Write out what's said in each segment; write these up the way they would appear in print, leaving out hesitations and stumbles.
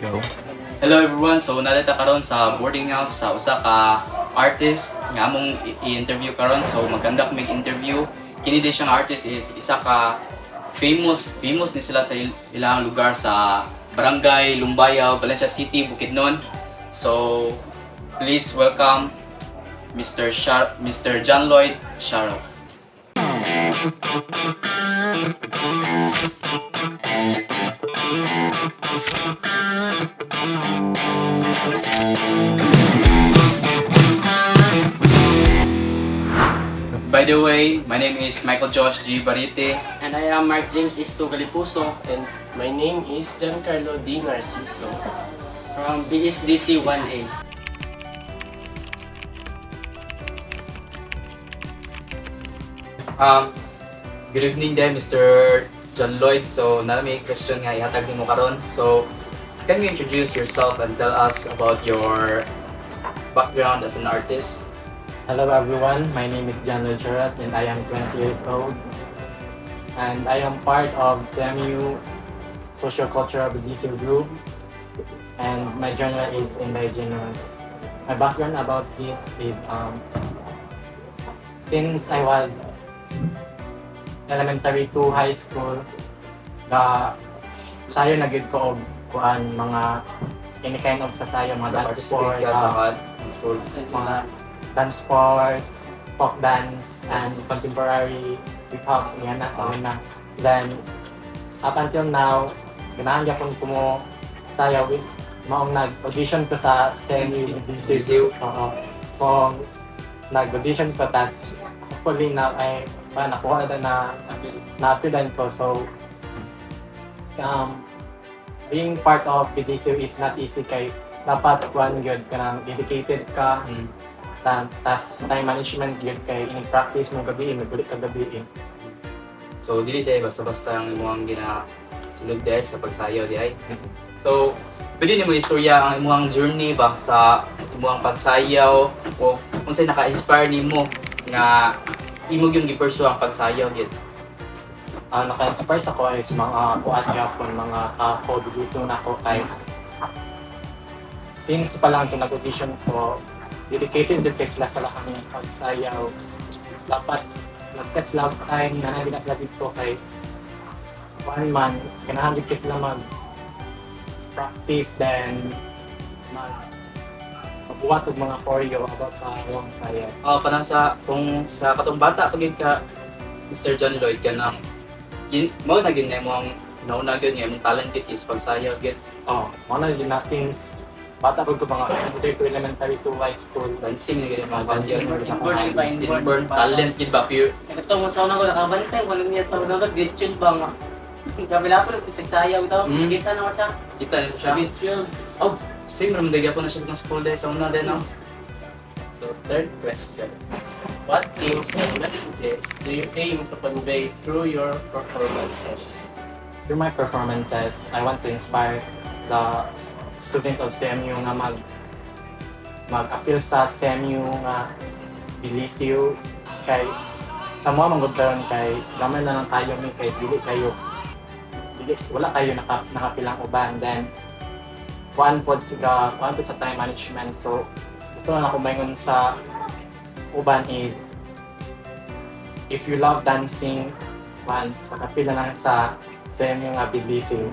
Go. Hello everyone, so nalita karon sa boarding house sa usa ka artist nga among i-interview karon. So magkandak mig interview. Kini din siyang artist is isa ka famous ni sila sa ilang lugar sa Barangay Lumbayaw, Valencia City, Bukidnon. So please welcome Mr. John Lloyd Sharo. By the way, my name is Michael Josh G. Barite. And I am Mark James Isto Galipuso And my name is Giancarlo D. Narciso. from BSDC 1A. Good evening there, Mr. John Lloyd. So, may question nga ihatag mo karon. So, can you introduce yourself and tell us about your background as an artist? Hello everyone, my name is John Lloyd Charat and I am 20 years old. And I am part of CMU Socio-Cultural BDC Group and my genre is indigenous. My background about this is since I was elementary to high school, sayo na gid ko og kuan mga any kind of sa sayo mga dance sport, Participate ka sa school. mga dance sports, folk dance, and contemporary hip hop, yan na sa una. Then, up until now, ganahan gyapon ko mo sayaw with maong nag-audition ko sa DCU. Oo. Kung nag-audition ko, tas hopefully na ay nakuha na na-appealan ko. So, being part of BDCU is not easy kay dapat kuan gyud kanang dedicated ka. Tas time management yun kay ini-practice mo gabi, magulit ka gabi. So, dili dahil basta-basta ang imuhang ginasulog dahil sa pagsayaw dahil. So, pwede ni mo istorya ang imuhang journey ba sa imuhang pagsayaw o kung sa'y naka-inspire ni mo nga imo yung gipursue ang pagsayaw yun. Naka-inspire sa ko is mga kuat gyapon, mga ka-co-producer na ko kay since pa lang ito nag-audition ko, dedicated din kay sila sa lahat ng pagsayaw. Dapat nag-set sila time na nabi na sila dito kay 1 month, kailangan din kay sila mag-practice then magbuhat og mga choreo about sa awang sayaw. Parang kung sa katong bata pagid ka Mr. John Lloyd ka nang mao na gyud mo ang nauna gyud nga imong talent is pagsayaw gyud. Mga na din na since bata ko mga elementary to elementary to high school. Dancing na gyud mga band yun. Inborn na iba, Inborn talent gyud ba pure. Ito mo sa una ko nakabantay, wala niya sa una ko, good ba nga. Kabila ko, nagsasayaw ito, kita naman siya. Kita nito siya. YouTube. Oh, same ram dagya po na siya sa school dahil sa una din no. So, third question. What themes and messages do you aim to convey through your performances? Through my performances, I want to inspire the student of CMU nga mag-appeal sa CMU nga BDCU kay sa mga manggod kay gamay na lang tayo mi kay wala kayo nakapilang uban then kuan pod sa time management. So gusto na ako maingon sa uban is if you love dancing magapila lang sa CMU nga BDCU.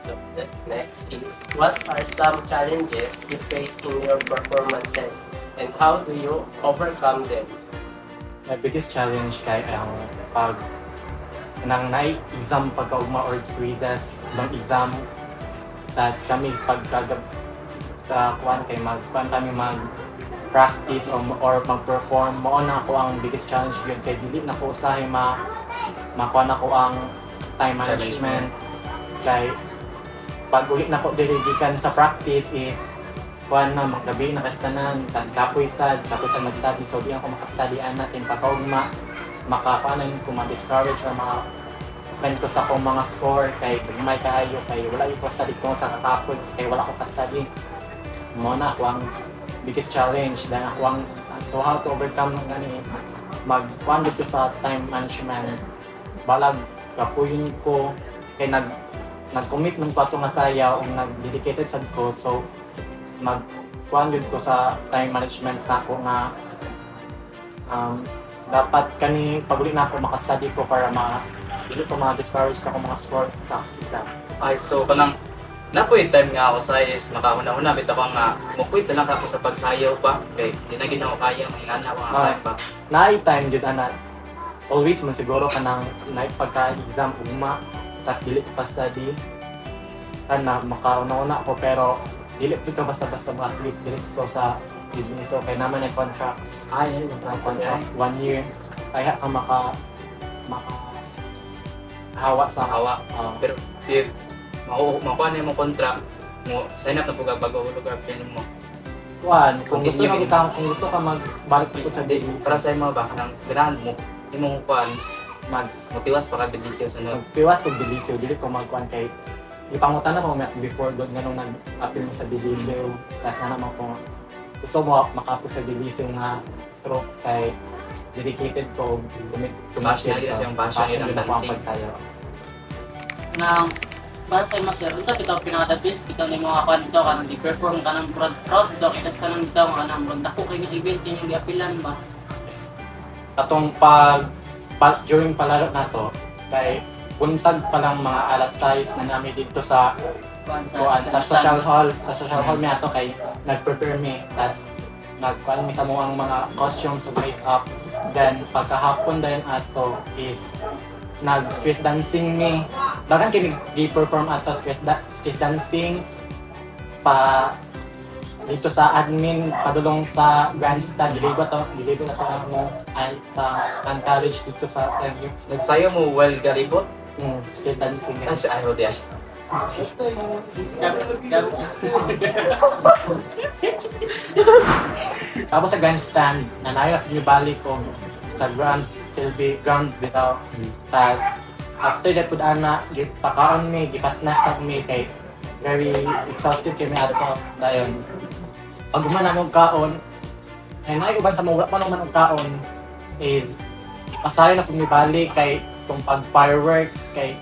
So, the next is, what are some challenges you face in your performances and how do you overcome them? My biggest challenge kay ang pag nang exam pagkaugma or quizzes ng exam tas kami kuan kami mag practice or mag-perform mo na ako ang biggest challenge yun kay dili na ko usahay makuha na ko ang time management kay pag ulit na ko diligikan sa practice is kuan na maggabi na kastanan tas kapoy sad mag-study so di ako makastudyhan natin pagkaugma makapanan ko ma-discourage or friend ko sa akong mga score kay may kaayo kay wala ko study ko sa kakapon kay wala ko ka-study mo na ako ang biggest challenge dahil ako ang how to overcome ng gani mag-kuan dito sa time management balag kapuyin ko kay nag-commit ng pato nga sayaw o nag-dedicated sad ko. So, mag-kuhan yun ko sa time management na ako nga dapat kani paguli na ako makastudy ko para dili ko ma-discourage sa akong mga scores sa exam. Ay, so kanang napoy time nga ako sa is makauna-una bitaw ko nga mukuit na lang ako sa pagsayaw pa kay di na gid ako kaya ingana mga time pa. Naay time jud ana. Always man siguro kanang night pagka-exam ugma tas dili pa study kana makauna-una ako pero dili pud ka basta-basta athlete dili so sa business so kay naman ay contract Ay, ang contract 1 year kaya ka maka hawa sa hawa. Pero if makuha na yung contract mo, sign up na po bago lugar film mo. kuan kung gusto Continue. kung gusto ka magbalik pud sa Hindi, business para sa imo ba, kanang ganahan mo, imong kuan, mags motiwas pa kag bisyo sa sunod. magpiwas ko bilisyo dili ko magkuan kay ipangutan na ko before god nganong nag-appeal mo sa bilisyo tas na naman ko gusto mo makapo sa bilisyo nga true kay dedicated ko Passion na yun siyang passion yun ang dancing. Na para sa imo sir, unsa bitaw pinaka-best bitaw ni mga kan dito kanang di-perform kanang proud dito kay kanang bitaw kanang murag dako kay nga event kay giapilan ba. Atong during palaro na to kay buntag pa lang mga alas 6 na namin dito sa kuan sa social hall mi ato kay nag-prepare mi tas nagkuan mi sa mga costumes sa makeup then pagkahapon dayon ato is nag-street dancing mi. Dagan kami gi-perform ato street dancing pa dito sa admin padulong sa grandstand diligo na to mo ay sa college dito sa SMU. Nagsayo mo while garibot? Street dancing. Kasi ayaw di ay. Tapos sa grandstand, nanayo na yung balik ko sa ground bitaw. Tas after that pud ana gipakaon mi, gipasnack mi kay very exhausted kami ato dayon. Pag man among kaon, ay uban sa mga pa naman og kaon is pasayo na pud mi balik kay tong pag fireworks kay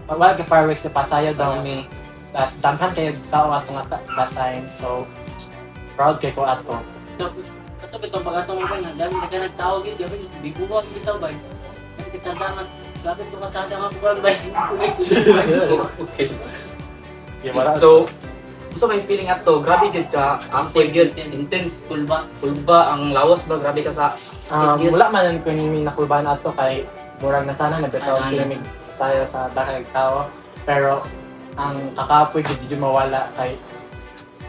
pag wala ka fireworks pasayo daw mi. Tas daghan kay tao ato nga that time so proud kay ko ato. Ito bitaw pag atong ba nga dami na nagtawag gyud gabi biguwang bitaw ba. Kita dapat gabi to katsada nga buwan ba. Okay. Yeah, wala. So, gusto may feeling ato, grabe gid ka, ang yun, intense, Cool ba? kulba, ang lawas ba, grabe ka sa sakit yun. Wala man ko ni nakulban ato kay murag na sana nagtataw sila mig sayo sa dahil tao pero ang kakapoy gid mawala kay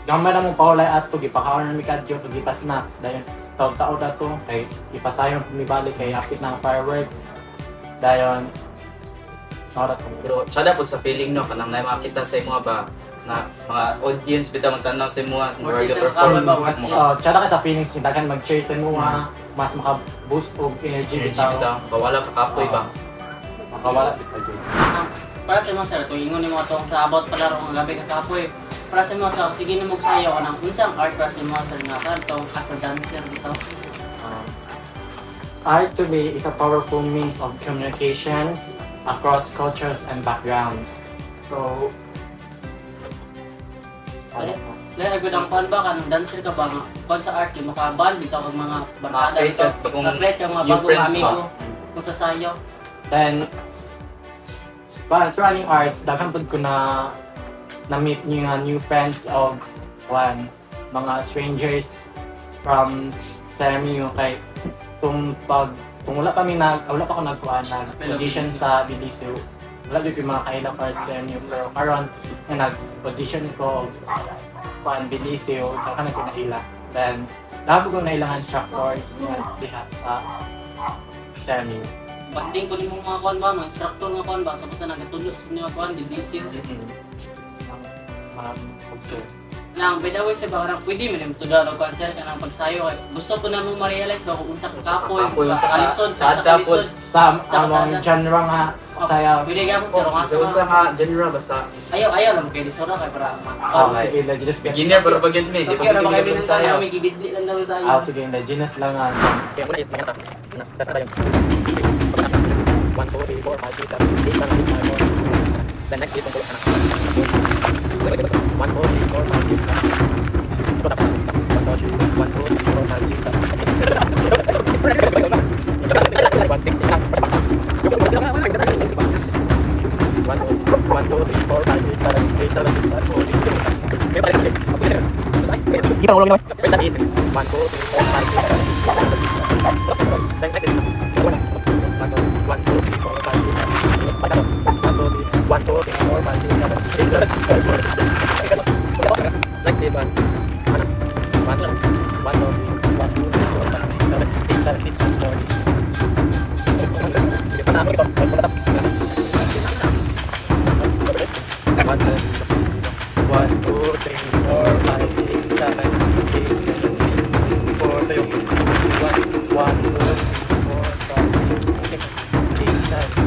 gamay na mong paulay ato gipakaon na mi kadyo gipa snacks dayon taw-taw dato kay ipasayon mi balik kay apit ng fireworks dayon sorry Pero sada po sa feeling no, kanang na makita sa imo ba, na mga audience bitaw magtanaw sa imo, sa More mga detail perform ka ba, mo. mas tsada ka sa feelings ni daghan mag-cheer sa mga mas maka-boost og energy Energy bitaw bitaw, bawala ka kapoy ba. makawala bitaw gyud. Para sa mga sir, ito ingon ni mga tong sa about palaro ng gabi kakapoy. Para sa mga sir, sige na magsayaw ka ng unsang art para sa mga sir nga kanto as a dancer dito. Art to me is a powerful means of communications across cultures and backgrounds. So, Dahil agad ang fan ba ka ng dancer ka ba nga kon sa art yung makaband bitaw ang mga barkada Mga bitaw. bagong Mag-create yung mga new bagong friends amigo ba? kung sa sayaw. then, running arts, daghan pud ko na meet niyo nga new friends of mga strangers from SMU kay kung wala pa ako nagkuhan audition sa BDSU wala gyud yung mga kailang arts SMU pero karon nga nag-audition ko kuan BDSU daghan ko naila then daghan ko nailang instructors nga diha sa SMU. Banding ko ni mga kon ba, mga instructor nga kon ba, so basta nagatulog sa inyo kon DDC. Observe. Lang, by the way, sa barang pwede mo rin tudor o concert ka ng pagsayo. Gusto ko na mong ma-realize ba kung unsa ka kapoy, Kapoy, sa kalisod, sa tsada kalisod. Sa Tsaka among genre nga sayaw. Pwede ka mo, pero nga So, unsa nga genre basta ayaw lang kayo disora kay para Okay, sige, just get. beginner pero pag yun di pa Okay, gid baka ka binang sayaw. may gibidli lang daw sa Ah, iyo. sige, indigenous lang nga. Kaya muna is maganda. Kasi na tayo. 1, 2, 3, 4, 5, 6, 7, 8, 9, 10, 11, 12. Then next is 1, 2, 3, 4, 5, 6, 7. Kita ngulong naman. Wait, that is 1, 2, 3, 4, 5, 6, 7. Then next is 1, 2, 3, 4, 5, 6, 7. 1, 2, 3, 4, 5, 6, 7. Next is 1, 2, 3, 4, 5, 6, 7, 8, 7, 6, 4. Panalo ito. One, two, three, four, five, six, seven, 8, 7, 6, 4. Tayo. 1, 2, 3, 4, 5, 6, 7, 8, 7, 6,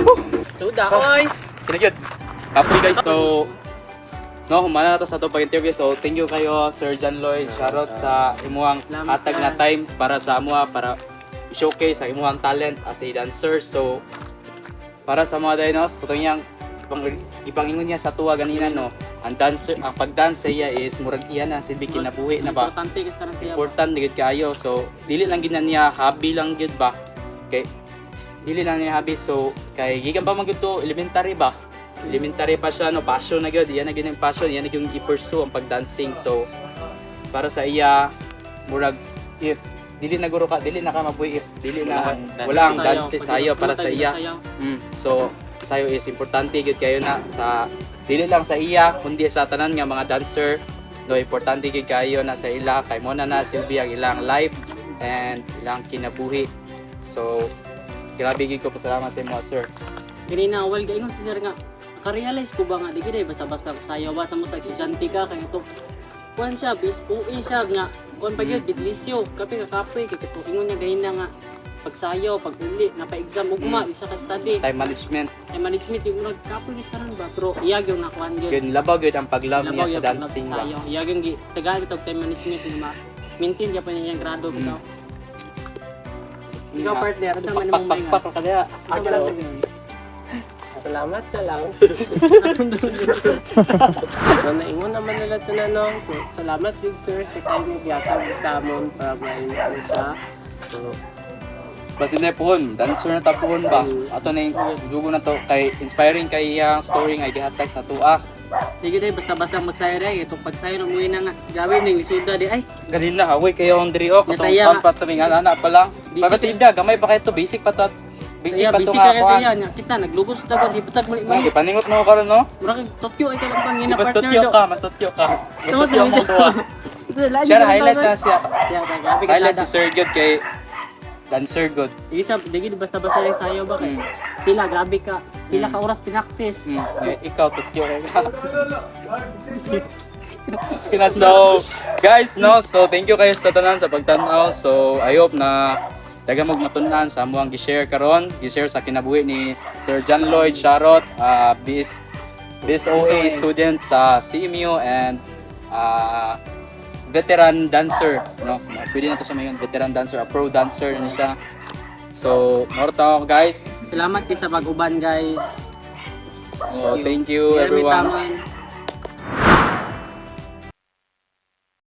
4. Suda, oy! Kinagyod. Kapoy guys, so no, humana na to sa itong pag-interview. So, thank you kayo, Sir John Lloyd. Shoutout sa imuhang hatag na time para sa amuha, para showcase ang imuhang talent as a dancer. So, para sa mga dinos, so itong ipangingon niya sa tuwa ganina, no, ang dancer, ang pag-dance sa iya is murag iya na silbi kinabuhi na ba. Importante kasi tanang siya. Important gid kayo. So, dili lang gid na niya hobby lang gid ba. Okay. Dili lang niya hobby, so kay gikan pa man gid to elementary ba. Elementary pa siya, no, passion na gyud. Iyan na gyud yung passion, iyan na gyud yung i-pursue ang pag-dancing. So, para sa iya murag if dili na guro ka, dili na ka mabuhi if dili na wala ang dance sayo para sa iya. So, sayo is importante gyud kayo na sa dili lang sa iya kundi sa tanan nga mga dancer. No, importante gyud kayo na sa ila kay mo na silbi ang ilang life and ilang kinabuhi. So, grabe gyud ko pasalamat sa imo, sir. Gani na, well, gayon si sir nga, ka-realize ko ba nga, di gid basta-basta sayo ba sa mga estudyante ka, kaya ito, kuhan siya, BSOE siya, nga, kuhan pa yun, bidlisyo, kape, kaya ito, ingon niya gayon na nga, pagsayo, pag-uli, napa-exam, ugma, isa ka study, Time management. ay management, yung unag kapoy listaran ba, pero iyag yung nakuhan yun, Yun, labaw gyud ang pag-love niya sa yung dancing ba. pagsayo, iyag yung tagaan ito, time management, yung ma-maintain niya pa niya yung grado, bitaw. Ikaw partner, ano naman yung mga Pak ka kaya. Salamat na lang. So, naingon naman nila tinanong. So, salamat din sir sa time yung giyatag sa amon para maingon siya. So, Basta hindi pohon, dancer na tapuhon ba? Ato na yung dugo na to, kay inspiring kay iyang story nga gihatag sa tuwa. Di gid basta-basta magsayo rin, itong pagsayo ng muwi na nga, gawin ng lisuda di ay. Ganina, away kayo ang diri o, katong Nasaya nga. pampatuming anak pa lang. Basic Pagkatibda, gamay pa kayo to, basic pa to. Basic Kaya pa to busy nga ka kasi ako. yan, kita naglugos ta ko di patag mali Kung mali. ipaningot mo karon no? Murag tokyo ay kalang pangina Mas partner tutyo do. ka, mas tutyo ka. Mas Tawad tutyo mo mo tuwa. Share highlight na siya. Highlight si Sir Good kay Dancer Good. Digi basta-basta yung sayo ba kay sila grabe ka. Pila ka oras pinaktis. Ikaw tutyo ka. So, guys, no, so thank you kayo sa tanan sa pagtanaw. So, I hope na daga magmatunan sa amuang gi-share karon, gi-share sa kinabuhi ni Sir John Lloyd Charot, BSOA student sa CMU and veteran dancer, no? Pwede na to siya ngayon, veteran dancer, a pro dancer na siya. So, more ako guys. Salamat kay sa pag-uban guys. So, thank you Jeremy everyone. Tamon.